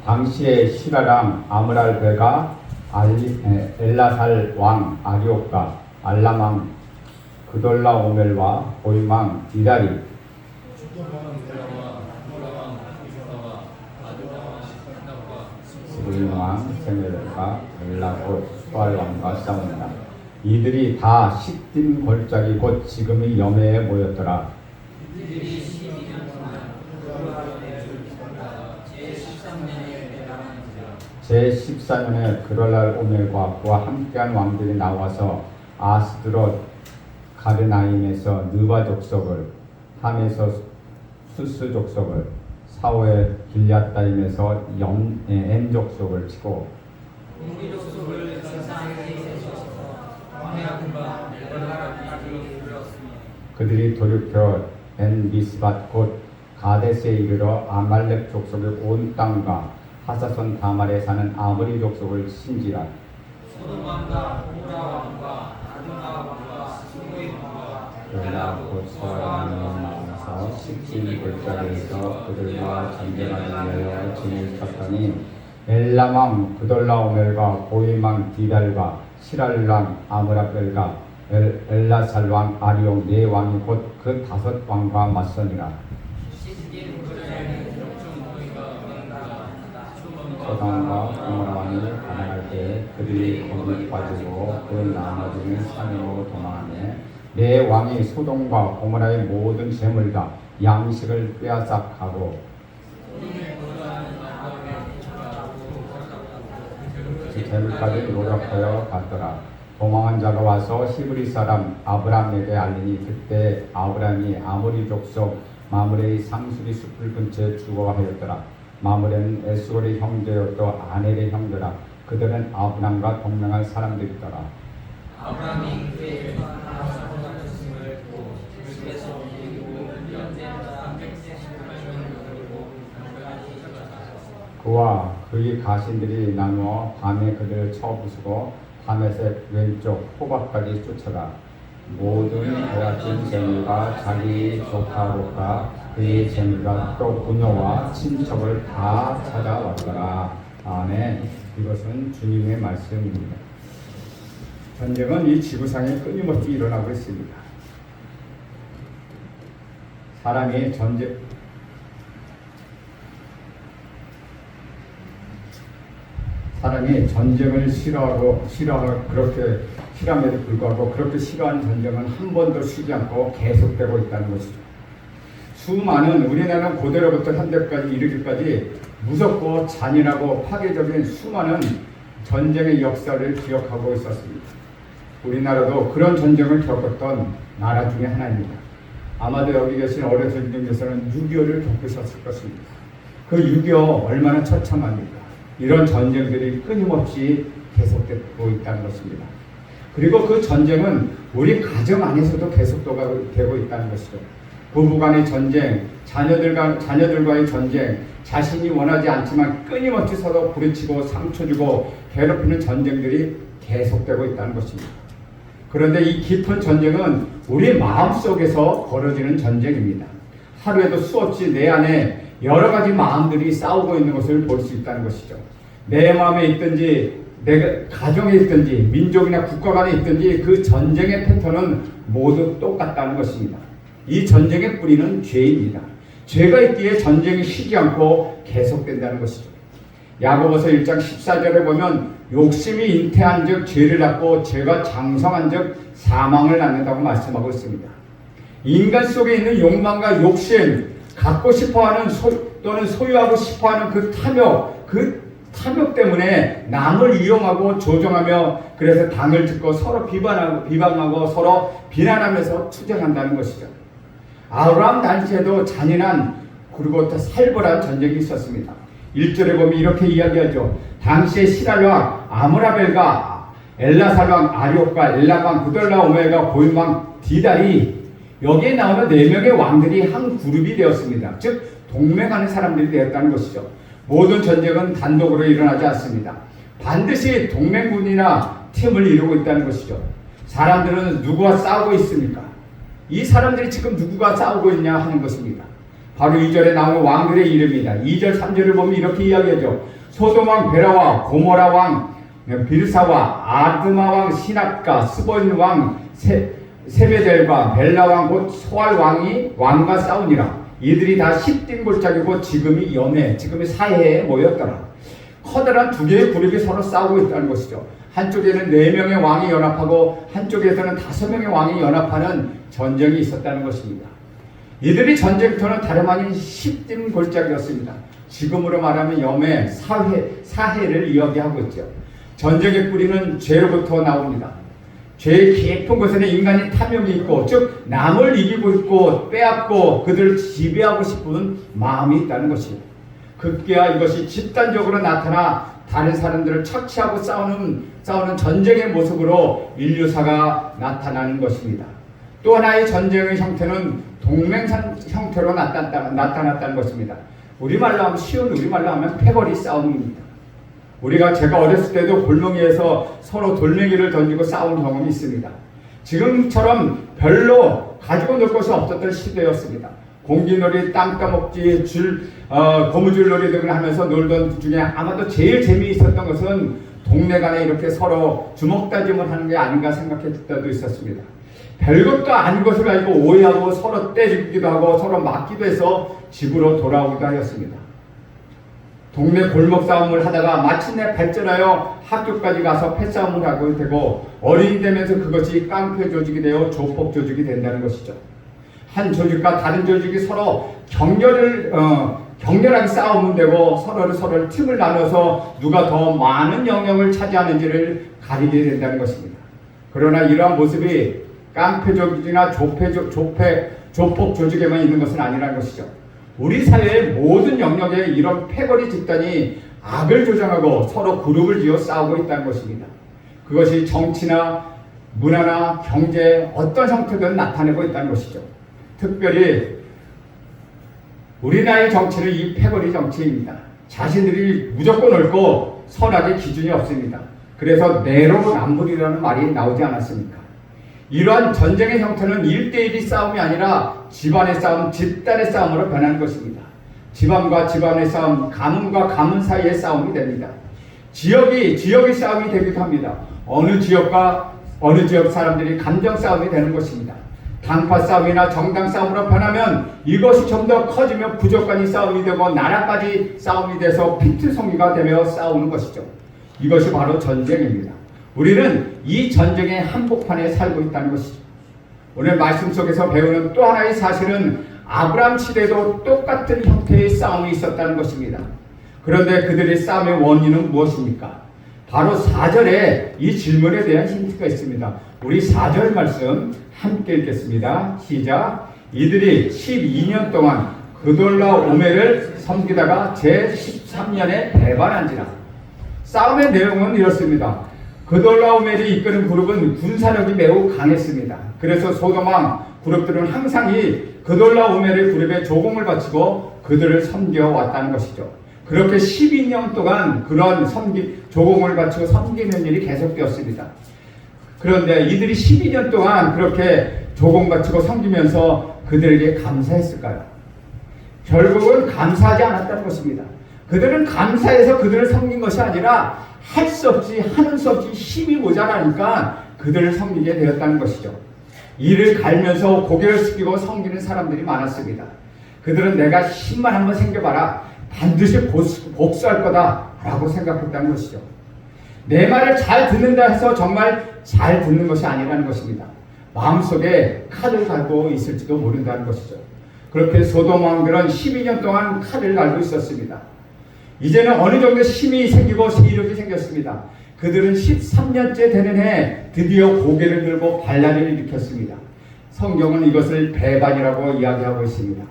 당시에 시라랑 아므랄베가 엘라살 왕 아리옥과 알람왕 그돌라오멜과 보임왕 디다리 스불왕 세멜과 엘라곧 수알왕과 싸운다. 이들이 다 시딤 골짜기 곧 지금의 여매에 모였더라. 제14년에 그럴날 오멜과 그와 함께한 왕들이 나와서 아스드롯 가르나임에서 느바 족속을, 함에서 수스 족속을, 사오의 길앗다임에서 엠 족속을 치고 그들이 돌이켜 엔 미스밭 곧 가데스에 이르러 아말렉 족속의 온 땅과 하사손 다말에 사는 아므리 족속을 신지라. 소돔 왕과 고모라 왕과 아드마 왕과 스무의 왕과 엘라 곧 소아라는 마음에서 시딤 골짜기에서 그들과 전쟁하기 위하여 진을 쳤더니 엘라망 그돌라오멜과 보임왕 디달과 시랄랑 아므라벨과 엘라살왕 아리옥 네 왕이 곧 그 5 왕과 맞서니라. 소돔과 고모라 왕이 반항할 때 그들이 거기 빠지고 그 나머지는 산으로 도망하며 네 왕이 소돔과 고모라의 모든 재물과 양식을 빼앗아가고 재물까지 노력하여 갔더라. 도망한 자가 와서 히브리 사람 아브람에게 알리니 그때 아브람이 아모리 족속 마므레의 상수리 숲을 근처에 주거하였더라. 마므레는 에스골의 형제였고 아넬의 형제라. 그들은 아브람과 동맹할 사람들이더라. 아브람이 그의 하나님을 보고 집에서 옮기고 그와 그의 가신들이 나누어 밤에 그들을 쳐 부수고 밤에색 왼쪽 호박까지 쫓아가 모든 빼앗긴 재물과 자기 조카로가 그의 재물과 또 부녀와 친척을 다 찾아왔더라. 아멘. 이것은 주님의 말씀입니다. 전쟁은 이 지구상에 끊임없이 일어나고 있습니다. 사람이 전쟁을 싫어하고 그렇게 싫어함에도 불구하고 그렇게 싫어하는 전쟁은 한 번도 쉬지 않고 계속되고 있다는 것이죠. 수많은 우리나라는 고대로부터 현대까지 이르기까지 무섭고 잔인하고 파괴적인 수많은 전쟁의 역사를 기억하고 있었습니다. 우리나라도 그런 전쟁을 겪었던 나라 중에 하나입니다. 아마도 여기 계신 어르신 중에서는 6.25를 겪으셨을 것입니다. 그 6.25 얼마나 처참합니까? 이런 전쟁들이 끊임없이 계속되고 있다는 것입니다. 그리고 그 전쟁은 우리 가정 안에서도 계속되고 있다는 것이죠. 부부간의 전쟁, 자녀들과의 전쟁, 자신이 원하지 않지만 끊임없이 서로 부딪히고 상처 주고 괴롭히는 전쟁들이 계속되고 있다는 것입니다. 그런데 이 깊은 전쟁은 우리 마음속에서 벌어지는 전쟁입니다. 하루에도 수없이 내 안에 여러 가지 마음들이 싸우고 있는 것을 볼 수 있다는 것이죠. 내 마음에 있든지 내 가정에 있든지 민족이나 국가 간에 있든지 그 전쟁의 패턴은 모두 똑같다는 것입니다. 이 전쟁의 뿌리는 죄입니다. 죄가 있기에 전쟁이 쉬지 않고 계속된다는 것이죠. 야고보서 1장 14절에 보면 욕심이 잉태한 즉 죄를 낳고 죄가 장성한 즉 사망을 낳는다고 말씀하고 있습니다. 인간 속에 있는 욕망과 욕심, 갖고 싶어하는 또는 소유하고 싶어하는 그 탐욕 때문에 남을 이용하고 조종하며 그래서 당을 짓고 서로 비방하고 서로 비난하면서 투쟁한다는 것이죠. 아브라함 당시에도 잔인한 그리고 또 살벌한 전쟁이 있었습니다. 1절에 보면 이렇게 이야기하죠. 당시에 시랄왕 아므라벨과 엘라살왕 아리옥과 엘라왕 그돌라오멜과 보임왕 디달이 여기에 나오는 4명의 왕들이 한 그룹이 되었습니다. 즉 동맹하는 사람들이 되었다는 것이죠. 모든 전쟁은 단독으로 일어나지 않습니다. 반드시 동맹군이나 팀을 이루고 있다는 것이죠. 사람들은 누구와 싸우고 있습니까? 이 사람들이 지금 누구가 싸우고 있냐 하는 것입니다. 바로 2절에 나오는 왕들의 이름입니다. 2절, 3절을 보면 이렇게 이야기하죠. 소돔 왕 베라와 고모라 왕 빌사와 아드마 왕 시납과 스본 왕 세메델과 벨라 왕 곧 소알 왕이 왕과 싸우니라. 이들이 다 십딘 골짜기고 지금이 연해, 지금이 사해에 모였더라. 커다란 두 개의 그룹이 서로 싸우고 있다는 것이죠. 한쪽에는 4명의 왕이 연합하고 한쪽에서는 5명의 왕이 연합하는 전쟁이 있었다는 것입니다. 이들이 전쟁터는 다름 아닌 십딘 골짜기였습니다. 지금으로 말하면 염해, 사해를 이야기하고 있죠. 전쟁의 뿌리는 죄로부터 나옵니다. 죄의 깊은 곳에는 인간이 탐욕이 있고, 즉 남을 이기고 있고 빼앗고 그들을 지배하고 싶은 마음이 있다는 것입니다. 급기야 이것이 집단적으로 나타나 다른 사람들을 착취하고 싸우는 전쟁의 모습으로 인류사가 나타나는 것입니다. 또 하나의 전쟁의 형태는 동맹 형태로 나타났다는 것입니다. 우리말로 하면, 쉬운 우리말로 하면 패거리 싸움입니다. 제가 어렸을 때도 골목에서 서로 돌멩이를 던지고 싸운 경험이 있습니다. 지금처럼 별로 가지고 놀 것이 없었던 시대였습니다. 공기놀이, 땅따먹기, 고무줄놀이 등을 하면서 놀던 중에 아마도 제일 재미있었던 것은 동네 간에 이렇게 서로 주먹다짐을 하는 게 아닌가 생각했을 때도 있었습니다. 별것도 아닌 것을 가지고 오해하고 서로 때리기도 하고 서로 맞기도 해서 집으로 돌아오기도 하였습니다. 동네 골목 싸움을 하다가 마침내 발전하여 학교까지 가서 패싸움을 하고 되고, 어른이 되면서 그것이 깡패 조직이 되어 조폭 조직이 된다는 것이죠. 한 조직과 다른 조직이 서로 격렬하게 싸우면 되고, 서로를 팀을 나눠서 누가 더 많은 영역을 차지하는지를 가리게 된다는 것입니다. 그러나 이러한 모습이 깡패 조직이나 조폭 조직에만 있는 것은 아니라는 것이죠. 우리 사회의 모든 영역에 이런 패거리 집단이 악을 조장하고 서로 그룹을 지어 싸우고 있다는 것입니다. 그것이 정치나 문화나 경제 어떤 형태든 나타내고 있다는 것이죠. 특별히 우리나라의 정치는 이 패거리 정치입니다. 자신들이 무조건 옳고 선악의 기준이 없습니다. 그래서 내로남불이라는 말이 나오지 않았습니까? 이러한 전쟁의 형태는 1대1이 싸움이 아니라 집안의 싸움, 집단의 싸움으로 변하는 것입니다. 집안과 집안의 싸움, 가문과 가문 사이의 싸움이 됩니다. 지역이 싸움이 되기도 합니다. 어느 지역 사람들이 감정 싸움이 되는 것입니다. 당파 싸움이나 정당 싸움으로 변하면 이것이 좀 더 커지면 부족 간의 싸움이 되고 나라까지 싸움이 돼서 피투성이가 되며 싸우는 것이죠. 이것이 바로 전쟁입니다. 우리는 이 전쟁의 한복판에 살고 있다는 것이죠. 오늘 말씀 속에서 배우는 또 하나의 사실은 아브라함 시대에도 똑같은 형태의 싸움이 있었다는 것입니다. 그런데 그들의 싸움의 원인은 무엇입니까? 바로 4절에 이 질문에 대한 힌트가 있습니다. 우리 4절 말씀 함께 읽겠습니다. 시작. 이들이 12년 동안 그돌라오멜을 섬기다가 제13년에 배반한지라. 싸움의 내용은 이렇습니다. 그돌라오멜이 이끄는 그룹은 군사력이 매우 강했습니다. 그래서 소돔 왕 그룹들은 항상 이 그돌라오멜의 그룹에 조공을 바치고 그들을 섬겨왔다는 것이죠. 그렇게 12년 동안 그런 조공을 바치고 섬기는 일이 계속되었습니다. 그런데 이들이 12년 동안 그렇게 조공 바치고 섬기면서 그들에게 감사했을까요? 결국은 감사하지 않았다는 것입니다. 그들은 감사해서 그들을 섬긴 것이 아니라 하는 수 없이 힘이 모자라니까 그들을 섬기게 되었다는 것이죠. 이를 갈면서 고개를 숙이고 섬기는 사람들이 많았습니다. 그들은 내가 힘만 한번 생겨봐라 반드시 복수할 거다 라고 생각했다는 것이죠. 내 말을 잘 듣는다 해서 정말 잘 듣는 것이 아니라는 것입니다. 마음속에 칼을 갈고 있을지도 모른다는 것이죠. 그렇게 소돔 왕들은 12년 동안 칼을 갈고 있었습니다. 이제는 어느 정도 힘이 생기고 세력이 생겼습니다. 그들은 13년째 되는 해 드디어 고개를 들고 반란을 일으켰습니다. 성경은 이것을 배반이라고 이야기하고 있습니다.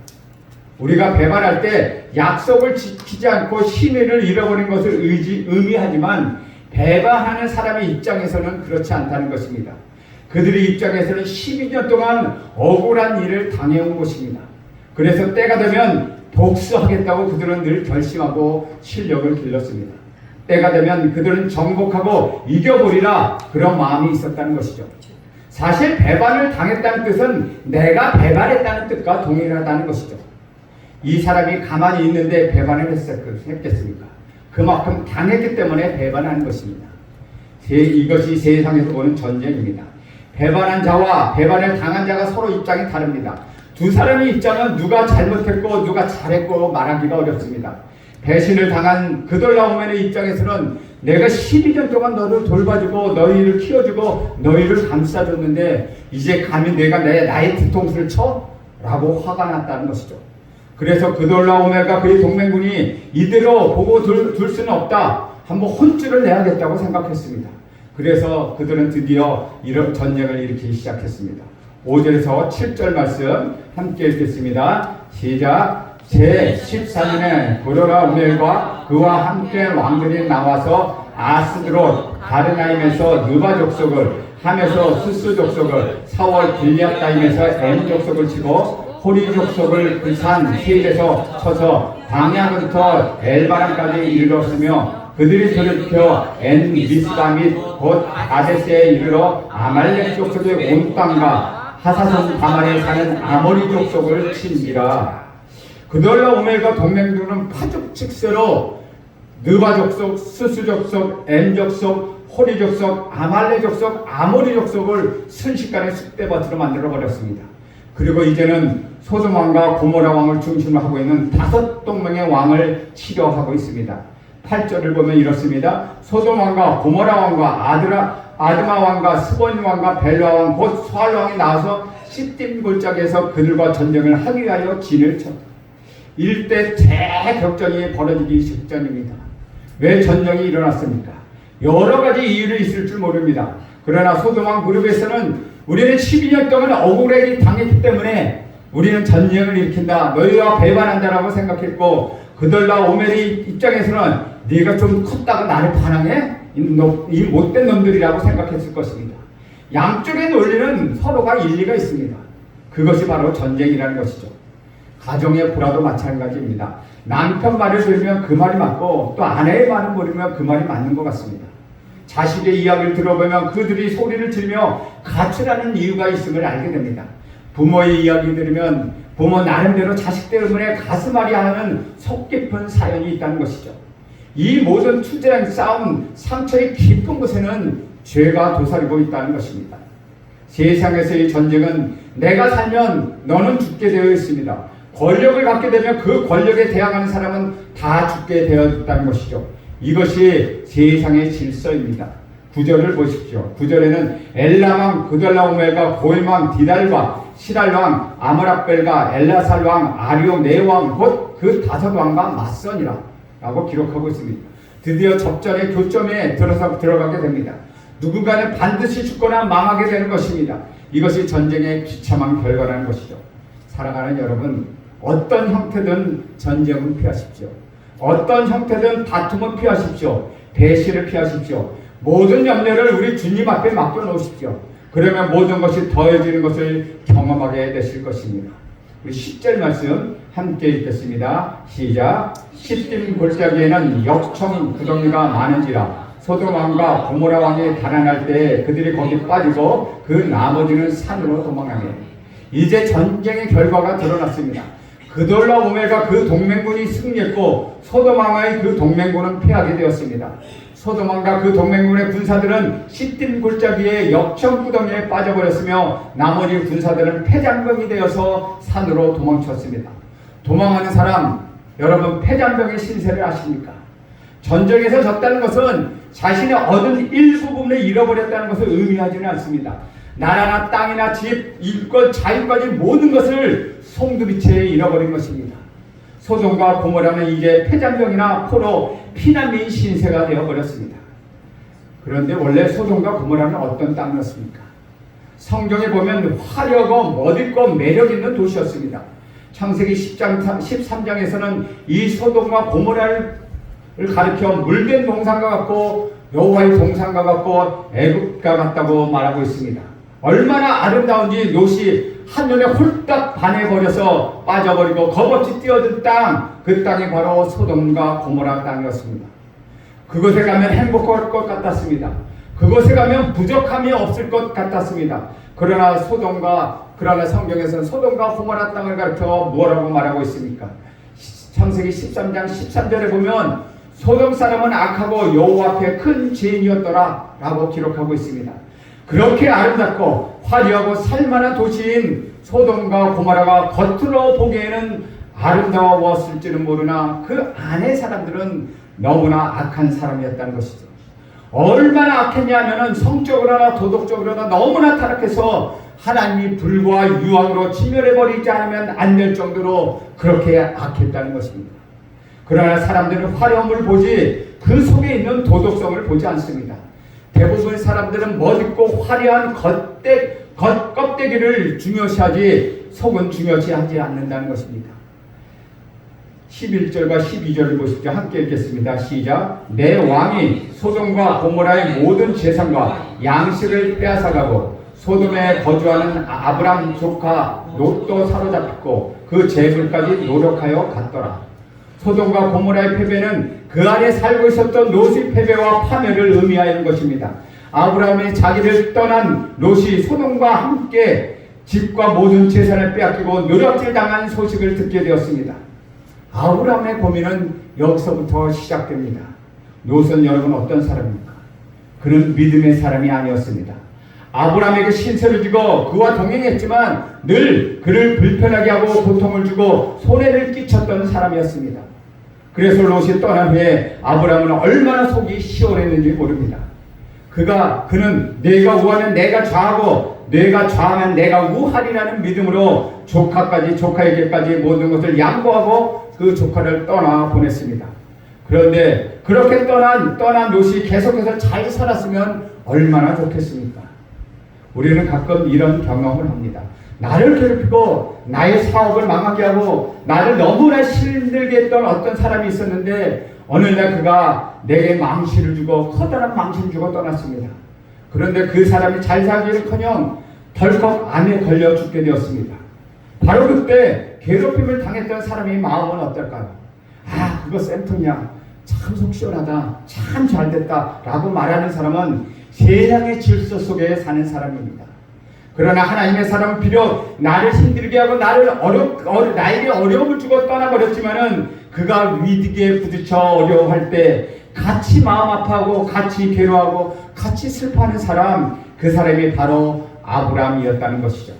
우리가 배반할 때 약속을 지키지 않고 신의를 잃어버린 것을 의미하지만 배반하는 사람의 입장에서는 그렇지 않다는 것입니다. 그들의 입장에서는 12년 동안 억울한 일을 당해온 것입니다. 그래서 때가 되면 복수하겠다고 그들은 늘 결심하고 실력을 길렀습니다. 때가 되면 그들은 정복하고 이겨버리라 그런 마음이 있었다는 것이죠. 사실 배반을 당했다는 뜻은 내가 배반했다는 뜻과 동일하다는 것이죠. 이 사람이 가만히 있는데 배반을 했겠습니까? 그만큼 당했기 때문에 배반하는 것입니다. 이것이 세상에서 보는 전쟁입니다. 배반한 자와 배반을 당한 자가 서로 입장이 다릅니다. 두 사람의 입장은 누가 잘못했고 누가 잘했고 말하기가 어렵습니다. 배신을 당한 그돌라오멜의 입장에서는 내가 12년 동안 너를 돌봐주고 너희를 키워주고 너희를 감싸줬는데 이제 감히 내가 나의 뒤통수를 쳐? 라고 화가 났다는 것이죠. 그래서 그돌라오멜과 그의 동맹군이 이대로 보고 둘 수는 없다. 한번 혼쭐을 내야겠다고 생각했습니다. 그래서 그들은 드디어 이런 전쟁을 일으키기 시작했습니다. 5절에서 7절 말씀 함께 읽겠습니다. 시작. 제14년에 그돌라오멜과 그와 함께 왕들이 나와서 아스드롯 가르나임에서 느바 족속을, 함에서 수스 족속을, 사월 길리앗다임에서 엠 족속을 치고 호리 족속을 그 산 세일에서 쳐서 광야부터 엘바람까지 이르렀으며 그들이 돌이켜 엔 미스바 및 곧 아데스에 이르러 아말렉 족속의 온 땅과 하사손 가말에 사는 아모리 족속을 친지라. 그돌라오멜과 동맹들은 파죽칙세로 느바 족속, 수스 족속, 엠 족속, 호리 족속, 아말렉 족속, 아모리 족속을 순식간에 쑥대밭으로 만들어 버렸습니다. 그리고 이제는 소돔 왕과 고모라 왕을 중심으로 하고 있는 5동맹의 왕을 치료하고 있습니다. 8절을 보면 이렇습니다. 소돔 왕과 고모라 왕과 아드마 왕과 스본 왕과 벨라 왕 곧 수알 왕이 나와서 시딤 골짜기에서 그들과 전쟁을 하기 위하여 진을 쳤다. 일대 대격전이 벌어지기 직전입니다. 왜 전쟁이 일어났습니까? 여러 가지 이유를 있을 줄 모릅니다. 그러나 소돔 왕 그룹에서는 우리는 12년 동안 억울하게 당했기 때문에 우리는 전쟁을 일으킨다, 너희와 배반한다라고 생각했고, 그돌라오멜의 입장에서는 네가 좀 컸다가 나를 반항해? 이 못된 놈들이라고 생각했을 것입니다. 양쪽의 논리는 서로가 일리가 있습니다. 그것이 바로 전쟁이라는 것이죠. 가정의 불화도 마찬가지입니다. 남편 말을 들으면 그 말이 맞고 또 아내의 말을 모르면 그 말이 맞는 것 같습니다. 자식의 이야기를 들어보면 그들이 소리를 지르며 가출하는 이유가 있음을 알게 됩니다. 부모의 이야기 들으면 부모 나름대로 자식 때문에 가슴앓이하는 속 깊은 사연이 있다는 것이죠. 이 모든 투쟁, 싸움, 상처의 깊은 곳에는 죄가 도사리고 있다는 것입니다. 세상에서의 전쟁은 내가 살면 너는 죽게 되어 있습니다. 권력을 갖게 되면 그 권력에 대항하는 사람은 다 죽게 되어 있다는 것이죠. 이것이 세상의 질서입니다. 9절을 보십시오. 9절에는 엘라왕 그돌라오멜과 고임왕 디달과 시랄왕 아므랍벨과 엘라살왕 아리오 네왕 곧 그 5왕과 맞서니라 라고 기록하고 있습니다. 드디어 접전의 교점에 들어가게 됩니다. 누군가는 반드시 죽거나 망하게 되는 것입니다. 이것이 전쟁의 비참한 결과라는 것이죠. 사랑하는 여러분, 어떤 형태든 전쟁은 피하십시오. 어떤 형태든 다툼은 피하십시오. 배신을 피하십시오. 모든 염려를 우리 주님 앞에 맡겨놓으십시오. 그러면 모든 것이 더해지는 것을 경험하게 되실 것입니다. 우리 10절 말씀 함께 읽겠습니다. 시작. 시딤 골짜기에는 역청 구덩이가 많은지라 소돔 왕과 고모라 왕이 달아날 때 그들이 거기 빠지고 그 나머지는 산으로 도망하게. 이제 전쟁의 결과가 드러났습니다. 그돌라오멜과 그 동맹군이 승리했고 소돔 왕의 그 동맹군은 패하게 되었습니다. 소돔 왕과 그 동맹군의 군사들은 시딤 골짜기의 역청 구덩이에 빠져버렸으며 나머지 군사들은 패장병이 되어서 산으로 도망쳤습니다. 도망하는 사람, 여러분 패장병의 신세를 아십니까? 전쟁에서 졌다는 것은 자신의 얻은 일부분을 잃어버렸다는 것을 의미하지는 않습니다. 나라나 땅이나 집, 일권, 자유까지 모든 것을 송두리째 잃어버린 것입니다. 소돔과 고모라는 이제 패장병이나 포로 피난민 신세가 되어버렸습니다. 그런데 원래 소돔과 고모라는 어떤 땅이었습니까? 성경에 보면 화려하고 멋있고 매력 있는 도시였습니다. 창세기 13장에서는 이 소돔과 고모라를 가리켜 물된 동산과 같고 여호와의 동산과 같고 애굽과 같다고 말하고 있습니다. 얼마나 아름다운지 롯이 한눈에 홀딱 반해버려서 빠져버리고 겁없이 뛰어든 땅, 그 땅이 바로 소돔과 고모라 땅이었습니다. 그곳에 가면 행복할 것 같았습니다. 그곳에 가면 부족함이 없을 것 같았습니다. 그러나 성경에서는 소돔과 고모라 땅을 가리켜 뭐라고 말하고 있습니까? 창세기 13장 13절에 보면 소돔 사람은 악하고 여호와 앞에 큰 죄인이었더라 라고 기록하고 있습니다. 그렇게 아름답고 화려하고 살만한 도시인 소돔과 고모라가 겉으로 보기에는 아름다웠을지는 모르나 그 안의 사람들은 너무나 악한 사람이었다는 것이죠. 얼마나 악했냐면은 성적으로나 도덕적으로나 너무나 타락해서 하나님이 불과 유황으로 진멸해버리지 않으면 안 될 정도로 그렇게 악했다는 것입니다. 그러나 사람들은 화려함을 보지 그 속에 있는 도덕성을 보지 않습니다. 대부분 사람들은 멋있고 화려한 겉껍데기를 중요시하지 속은 중요시하지 않는다는 것입니다. 11절과 12절을 보십시오. 함께 읽겠습니다. 시작. 내 왕이 소돔과 고모라의 모든 재산과 양식을 빼앗아가고 소돔에 거주하는 아브람 조카 롯도 사로잡혔고 그 재물까지 노력하여 갔더라. 소돔과 고모라의 패배는 그 안에 살고 있었던 롯의 패배와 파멸을 의미하는 것입니다. 아브라함이 자기를 떠난 롯이 소돔과 함께 집과 모든 재산을 빼앗기고 노략질당한 소식을 듣게 되었습니다. 아브라함의 고민은 여기서부터 시작됩니다. 롯은 여러분 어떤 사람입니까? 그는 믿음의 사람이 아니었습니다. 아브라함에게 신세를 지고 그와 동행했지만 늘 그를 불편하게 하고 고통을 주고 손해를 끼쳤던 사람이었습니다. 그래서 롯이 떠난 후에 아브라함은 얼마나 속이 시원했는지 모릅니다. 그는 내가 우하면 내가 좌하고 내가 좌하면 내가 우하리라는 믿음으로 조카에게까지 모든 것을 양보하고 그 조카를 떠나 보냈습니다. 그런데 그렇게 떠난 롯이 계속해서 잘 살았으면 얼마나 좋겠습니까? 우리는 가끔 이런 경험을 합니다. 나를 괴롭히고 나의 사업을 망하게 하고 나를 너무나 힘들게 했던 어떤 사람이 있었는데 어느 날 그가 내게 망신을 주고 커다란 망신을 주고 떠났습니다. 그런데 그 사람이 잘 살기를커녕 덜컥 암에 걸려 죽게 되었습니다. 바로 그때 괴롭힘을 당했던 사람의 마음은 어떨까요? 아, 그거 센터냐, 참 속 시원하다, 참 잘됐다 라고 말하는 사람은 세상의 질서 속에 사는 사람입니다. 그러나 하나님의 사람은 비록 나를 힘들게 하고 나에게 어려움을 주고 떠나버렸지만은 그가 위기에 부딪혀 어려워할 때 같이 마음 아파하고 같이 괴로워하고 같이 슬퍼하는 사람, 그 사람이 바로 아브라함이었다는 것이죠.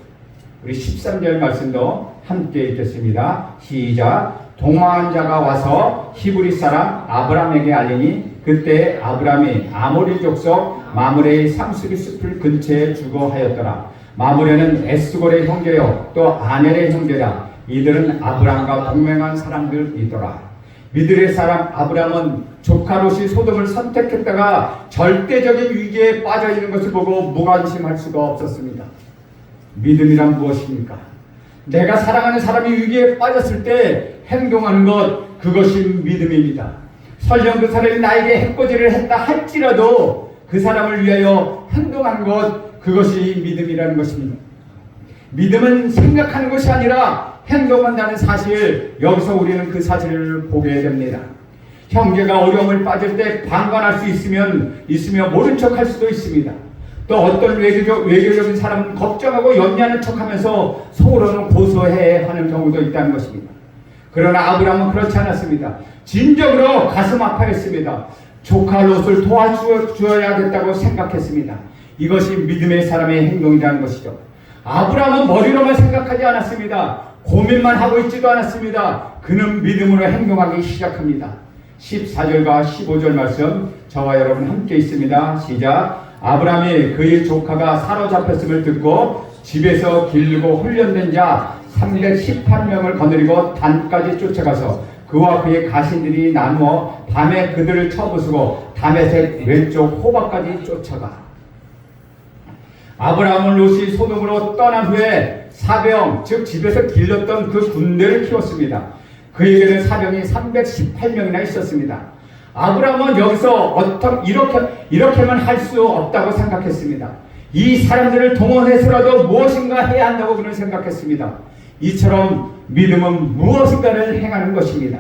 우리 13절 말씀도 함께 읽겠습니다. 시작. 동화한 자가 와서 히브리 사람 아브라함에게 알리니 그때 아브라함이 아모리 족속 마므레의 상수리 숲을 근처에 주거하였더라. 마므레는 에스골의 형제요 또 아넬의 형제라. 이들은 아브라함과 동맹한 사람들이더라. 미드의 사람 아브라함은 조카 롯이 소돔을 선택했다가 절대적인 위기에 빠져 있는 것을 보고 무관심할 수가 없었습니다. 믿음이란 무엇입니까? 내가 사랑하는 사람이 위기에 빠졌을 때 행동하는 것, 그것이 믿음입니다. 설령 그 사람이 나에게 해코지를 했다 할지라도 그 사람을 위하여 행동하는 것, 그것이 믿음이라는 것입니다. 믿음은 생각하는 것이 아니라 행동한다는 사실, 여기서 우리는 그 사실을 보게 됩니다. 형제가 어려움을 빠질 때 방관할 수 있으며 모른 척 할 수도 있습니다. 또 어떤 외교적인 사람은 걱정하고 연기하는 척하면서 속으로는 고소해 하는 경우도 있다는 것입니다. 그러나 아브라함은 그렇지 않았습니다. 진정으로 가슴 아파했습니다. 조카 롯을 도와주어야겠다고 생각했습니다. 이것이 믿음의 사람의 행동이라는 것이죠. 아브라함은 머리로만 생각하지 않았습니다. 고민만 하고 있지도 않았습니다. 그는 믿음으로 행동하기 시작합니다. 14절과 15절 말씀 저와 여러분 함께 있습니다. 시작. 아브라함이 그의 조카가 사로잡혔음을 듣고 집에서 기르고 훈련된 자 318명을 거느리고 단까지 쫓아가서 그와 그의 가신들이 나누어 밤에 그들을 쳐부수고 다메섹 왼쪽 호박까지 쫓아가. 아브라함은 롯이 소돔으로 떠난 후에 사병, 즉 집에서 길렀던 그 군대를 키웠습니다. 그에게는 사병이 318명이나 있었습니다. 아브라함은 여기서 이렇게만 할 수 없다고 생각했습니다. 이 사람들을 동원해서라도 무엇인가 해야 한다고 그는 생각했습니다. 이처럼 믿음은 무엇인가를 행하는 것입니다.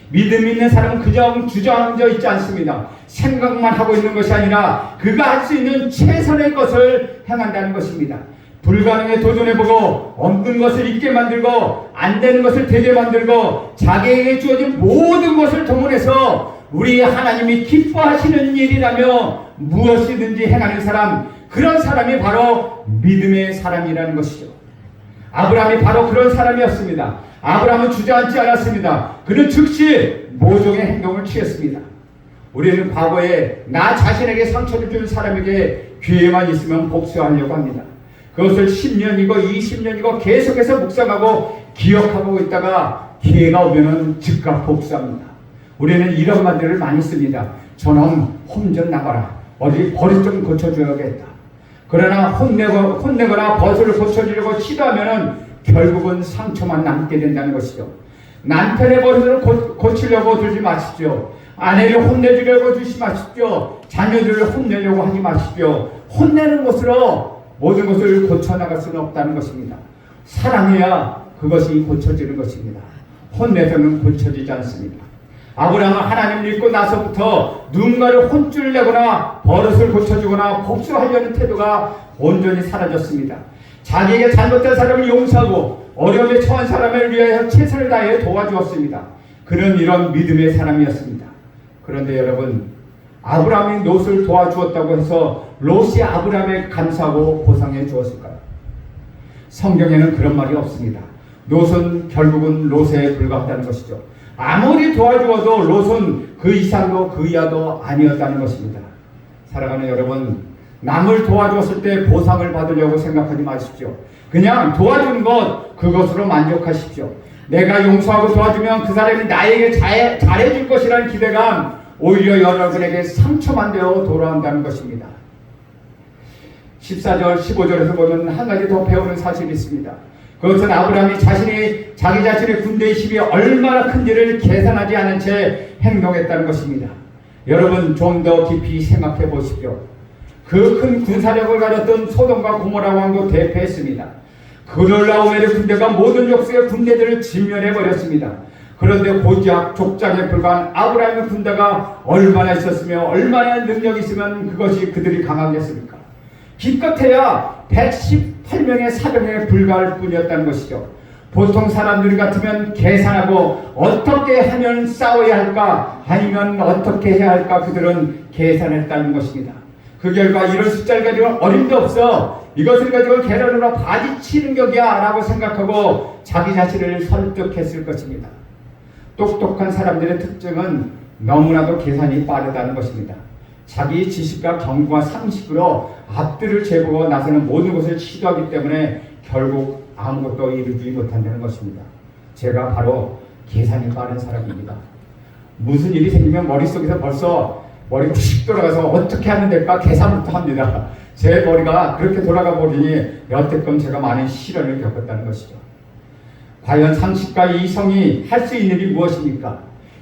믿음 있는 사람은 그저 주저앉아 있지 않습니다. 생각만 하고 있는 것이 아니라 그가 할 수 있는 최선의 것을 행한다는 것입니다. 불가능에 도전해보고 없는 것을 있게 만들고 안 되는 것을 되게 만들고 자기에게 주어진 모든 것을 동원해서 우리 하나님이 기뻐하시는 일이라며 무엇이든지 행하는 사람, 그런 사람이 바로 믿음의 사람이라는 것이죠. 아브라함이 바로 그런 사람이었습니다. 아브라함은 주저앉지 않았습니다. 그는 즉시 모종의 행동을 취했습니다. 우리는 과거에 나 자신에게 상처를 준 사람에게 기회만 있으면 복수하려고 합니다. 그것을 10년이고 20년이고 계속해서 묵상하고 기억하고 있다가 기회가 오면은 즉각 복수합니다. 우리는 이런 말들을 많이 씁니다. 저놈 홈 좀 나가라. 어디 버릇 좀 고쳐줘야겠다. 그러나 혼내거나 버릇을 고쳐주려고 시도하면은 결국은 상처만 남게 된다는 것이죠. 남편의 버릇을 고치려고 들지 마십시오. 아내를 혼내주려고 들지 마십시오. 자녀들을 혼내려고 하지 마십시오. 혼내는 것으로 모든 것을 고쳐나갈 수는 없다는 것입니다. 사랑해야 그것이 고쳐지는 것입니다. 혼내서는 고쳐지지 않습니다. 아브라함은 하나님을 믿고 나서부터 누군가를 혼쭐 내거나 버릇을 고쳐주거나 복수하려는 태도가 온전히 사라졌습니다. 자기에게 잘못된 사람을 용서하고 어려움에 처한 사람을 위하여 최선을 다해 도와주었습니다. 그는 이런 믿음의 사람이었습니다. 그런데 여러분, 아브라함이 롯을 도와주었다고 해서 롯이 아브라함에게 감사하고 보상해 주었을까요? 성경에는 그런 말이 없습니다. 롯은 결국은 롯에 불과하다는 것이죠. 아무리 도와주어도 롯은 그 이상도 그 이하도 아니었다는 것입니다. 사랑하는 여러분, 남을 도와주었을 때 보상을 받으려고 생각하지 마십시오. 그냥 도와주는 것, 그것으로 만족하십시오. 내가 용서하고 도와주면 그 사람이 나에게 잘해줄 것이라는 기대감, 오히려 여러분에게 상처만 되어 돌아온다는 것입니다. 14절, 15절에서 보면 한 가지 더 배우는 사실이 있습니다. 그것은 아브라함이 자기 자신의 군대의 힘이 얼마나 큰지를 계산하지 않은 채 행동했다는 것입니다. 여러분, 좀 더 깊이 생각해 보십시오. 그 큰 군사력을 가졌던 소돔과 고모라 왕도 대패했습니다. 그돌라오멜의 군대가 모든 족속의 군대들을 진멸해 버렸습니다. 그런데 고작 족장에 불과한 아브라함의 군대가 얼마나 있었으며 얼마나 능력이 있으면 그것이 그들이 강하겠습니까? 기껏해야 118명의 사병에 불과할 뿐이었다는 것이죠. 보통 사람들 같으면 계산하고 어떻게 하면 싸워야 할까 아니면 어떻게 해야 할까 그들은 계산했다는 것입니다. 그 결과 이런 숫자를 가지고 어림도 없어 이것을 가지고 계란으로 바지치는 격이야 라고 생각하고 자기 자신을 설득했을 것입니다. 똑똑한 사람들의 특징은 너무나도 계산이 빠르다는 것입니다. 자기 지식과 경구와 상식으로 앞뒤를 재보고 나서는 모든 것을 시도하기 때문에 결국 아무것도 이루지 못한다는 것입니다. 제가 바로 계산이 빠른 사람입니다. 무슨 일이 생기면 머릿속에서 벌써 머리가 휙 돌아가서 어떻게 하면 될까 계산부터 합니다. 제 머리가 그렇게 돌아가 버리니 여태껏 제가 많은 시련을 겪었다는 것이죠. 과연 상식과 이성이 할 수 있는 일이 무엇입니까?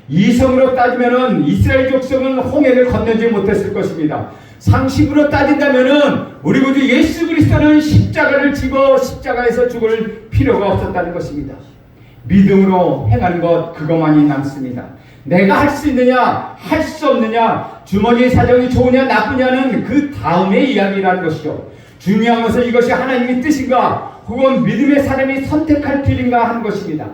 이성으로 따지면은 이스라엘 족속은 홍해를 건너지 못했을 것입니다. 상식으로 따진다면은 우리 구주 예수 그리스도는 십자가를 지고 십자가에서 죽을 필요가 없었다는 것입니다. 믿음으로 행하는 것, 그것만이 남습니다. 내가 할 수 있느냐, 할 수 없느냐, 주머니의 사정이 좋으냐 나쁘냐는 그 다음의 이야기라는 것이죠. 중요한 것은 이것이 하나님의 뜻인가, 혹은 믿음의 사람이 선택할 길인가 하는 것입니다.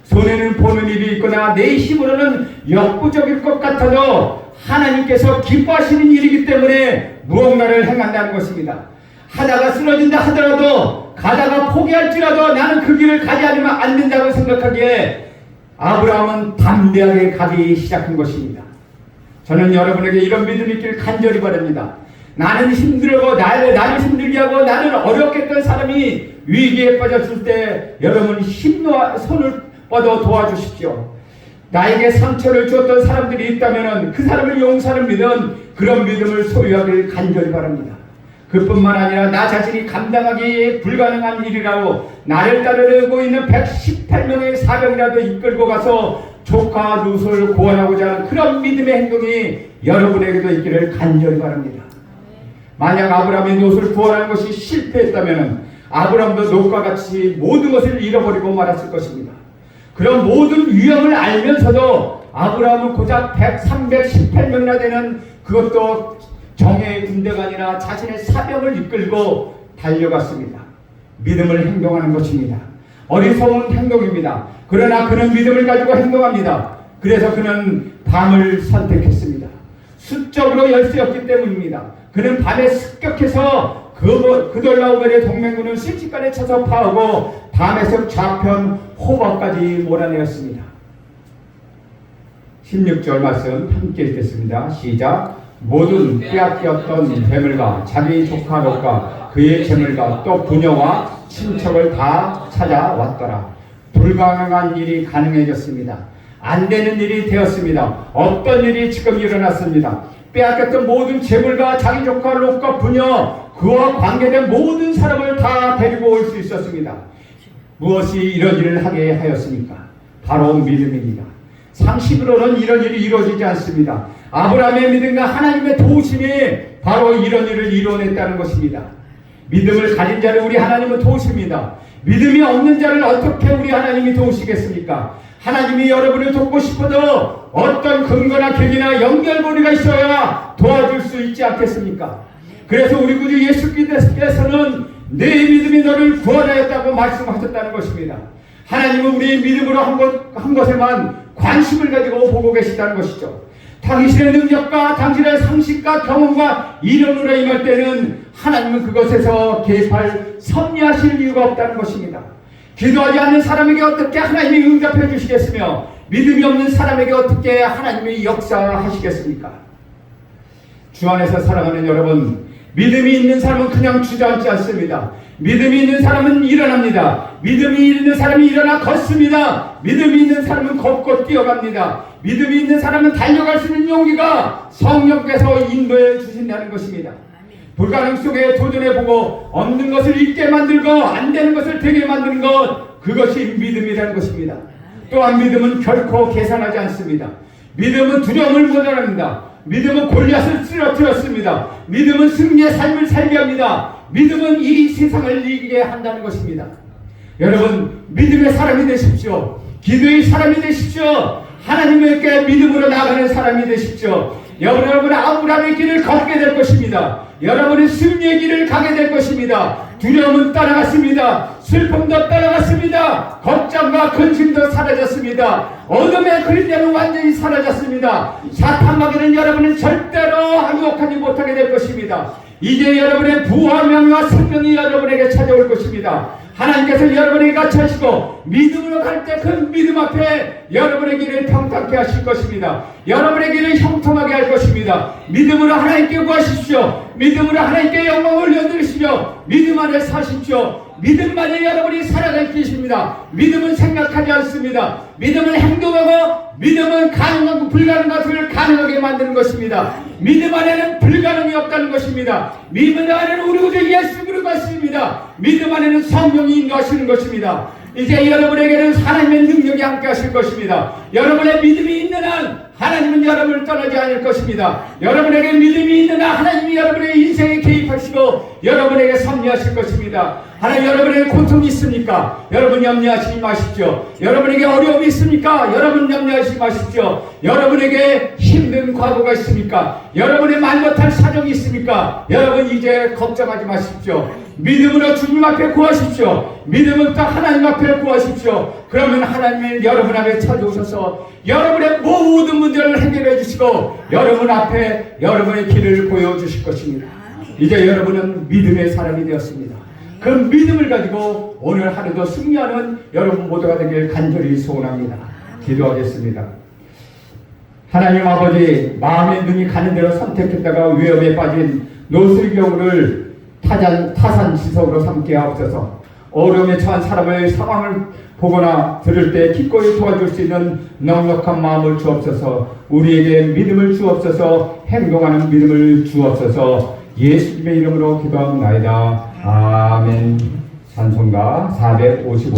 손에는 보는 일이 있거나 내 힘으로는 역부족일 것 같아도 하나님께서 기뻐하시는 일이기 때문에 무언가를 행한다는 것입니다. 하다가 쓰러진다 하더라도, 가다가 포기할지라도 나는 그 길을 가지 않으면 안 된다고 생각하기에 아브라함은 담대하게 가기 시작한 것입니다. 저는 여러분에게 이런 믿음이 있기를 간절히 바랍니다. 나는 힘들고 나를 힘들게 하고 나는 어렵게 했던 사람이 위기에 빠졌을 때 여러분 손을 뻗어 도와주십시오. 나에게 상처를 주었던 사람들이 있다면 그 사람을 용서하는 믿음, 그런 믿음을 소유하길 간절히 바랍니다. 그뿐만 아니라 나 자신이 감당하기 불가능한 일이라고 나를 따르고 있는 118명의 사병이라도 이끌고 가서 조카 룻을 구원하고자 하는 그런 믿음의 행동이 여러분에게도 있기를 간절히 바랍니다. 만약 아브라함이 롯을 구원하는 것이 실패했다면 아브라함도 롯과 같이 모든 것을 잃어버리고 말았을 것입니다. 그런 모든 위험을 알면서도 아브라함은 고작 318명이나 되는 그것도 정예의 군대가 아니라 자신의 사병을 이끌고 달려갔습니다. 믿음을 행동하는 것입니다. 어리석은 행동입니다. 그러나 그는 믿음을 가지고 행동합니다. 그래서 그는 밤을 선택했습니다. 수적으로 열쇠였기 때문입니다. 그는 밤에 습격해서 그돌라오멜의 동맹군을 순식간에 쳐서 파하고 밤에서 좌편 호박까지 몰아내었습니다. 16절 말씀 함께 읽겠습니다. 시작. 모든 빼앗겼던 재물과 자기 조카 롯과 그의 재물과 또 부녀와 친척을 다 찾아왔더라. 불가능한 일이 가능해졌습니다. 안 되는 일이 되었습니다. 어떤 일이 지금 일어났습니다. 빼앗겼던 모든 재물과 자기 조카 롯과 부녀, 그와 관계된 모든 사람을 다 데리고 올 수 있었습니다. 무엇이 이런 일을 하게 하였습니까? 바로 믿음입니다. 상식으로는 이런 일이 이루어지지 않습니다. 아브라함의 믿음과 하나님의 도우심이 바로 이런 일을 이루어냈다는 것입니다. 믿음을 가진 자를 우리 하나님은 도우십니다. 믿음이 없는 자를 어떻게 우리 하나님이 도우시겠습니까? 하나님이 여러분을 돕고 싶어도 어떤 근거나 계기나 연결고리가 있어야 도와줄 수 있지 않겠습니까? 그래서 우리 구주 예수께서는 내 믿음이 너를 구원하였다고 말씀하셨다는 것입니다. 하나님은 우리의 믿음으로 한 것에만 관심을 가지고 보고 계시다는 것이죠. 당신의 능력과 당신의 상식과 경험과 이론으로 임할 때는 하나님은 그것에서 개입할 섭리하실 이유가 없다는 것입니다. 기도하지 않는 사람에게 어떻게 하나님이 응답해 주시겠으며 믿음이 없는 사람에게 어떻게 하나님이 역사하시겠습니까? 주 안에서 사랑하는 여러분, 믿음이 있는 사람은 그냥 주저앉지 않습니다. 믿음이 있는 사람은 일어납니다. 믿음이 있는 사람이 일어나 걷습니다. 믿음이 있는 사람은 걷고 뛰어갑니다. 믿음이 있는 사람은 달려갈 수 있는 용기가 성령께서 인도해 주신다는 것입니다. 불가능 속에 도전해보고 없는 것을 있게 만들고 안 되는 것을 되게 만드는 것, 그것이 믿음이라는 것입니다. 또한 믿음은 결코 계산하지 않습니다. 믿음은 두려움을 모자랍니다. 믿음은 골리앗을 쓰러뜨렸습니다. 믿음은 승리의 삶을 살게 합니다. 믿음은 이 세상을 이기게 한다는 것입니다. 여러분, 믿음의 사람이 되십시오. 기도의 사람이 되십시오. 하나님께 믿음으로 나가는 사람이 되십시오. 여러분은 아브라함의 길을 걷게 될 것입니다. 여러분은 승리의 길을 가게 될 것입니다. 두려움은 떠나갔습니다. 슬픔도 떠나갔습니다. 걱정과 근심도 사라졌습니다. 어둠의 그림자는 완전히 사라졌습니다. 사탄 마귀는 여러분은 절대로 유혹하지 못하게 될 것입니다. 이제 여러분의 부와 명예와 생명이 여러분에게 찾아올 것입니다. 하나님께서 여러분에게 같이 하시고 믿음으로 갈 때 그 믿음 앞에 여러분의 길을 평탄케 하실 것입니다. 여러분의 길을 형통하게 할 것입니다. 믿음으로 하나님께 구하십시오. 믿음으로 하나님께 영광을 올려드리십시오. 믿음 안에 사십시오. 믿음만이 여러분이 살아갈 것입니다. 믿음은 생각하지 않습니다. 믿음은 행동하고 믿음은 가능하고 불가능한 것을 가능하게 만드는 것입니다. 믿음 안에는 불가능이 없다는 것입니다. 믿음 안에는 우리 구주 예수 그리스도가 있습니다. 믿음 안에는 성령이 인도하시는 것입니다. 이제 여러분에게는 하나님의 능력이 함께 하실 것입니다. 여러분의 믿음이 있는 한 하나님은 여러분을 떠나지 않을 것입니다. 여러분에게 믿음이 있는 한 하나님이 여러분의 인생에 개입하시고 여러분에게 섭리하실 것입니다. 하나님, 여러분에게 고통이 있습니까? 여러분 염려하지 마십시오. 여러분에게 어려움이 있습니까? 여러분 염려하지 마십시오. 여러분에게 힘든 과거가 있습니까? 여러분의 말 못할 사정이 있습니까? 여러분 이제 걱정하지 마십시오. 믿음으로 주님 앞에 구하십시오. 믿음으로 하나님 앞에 구하십시오. 그러면 하나님은 여러분 앞에 찾아오셔서 여러분의 모든 문제를 해결해 주시고 여러분 앞에 여러분의 길을 보여주실 것입니다. 이제 여러분은 믿음의 사람이 되었습니다. 그 믿음을 가지고 오늘 하루도 승리하는 여러분 모두가 되길 간절히 소원합니다. 기도하겠습니다. 하나님 아버지, 마음의 눈이 가는 대로 선택했다가 위험에 빠진 노슬경우를 타산지석으로 삼게 하옵소서. 어려움에 처한 사람의 상황을 보거나 들을 때 기꺼이 도와줄 수 있는 넉넉한 마음을 주옵소서. 우리에게 믿음을 주옵소서. 행동하는 믿음을 주옵소서. 예수님의 이름으로 기도합나이다. 아멘. 찬송가 455장.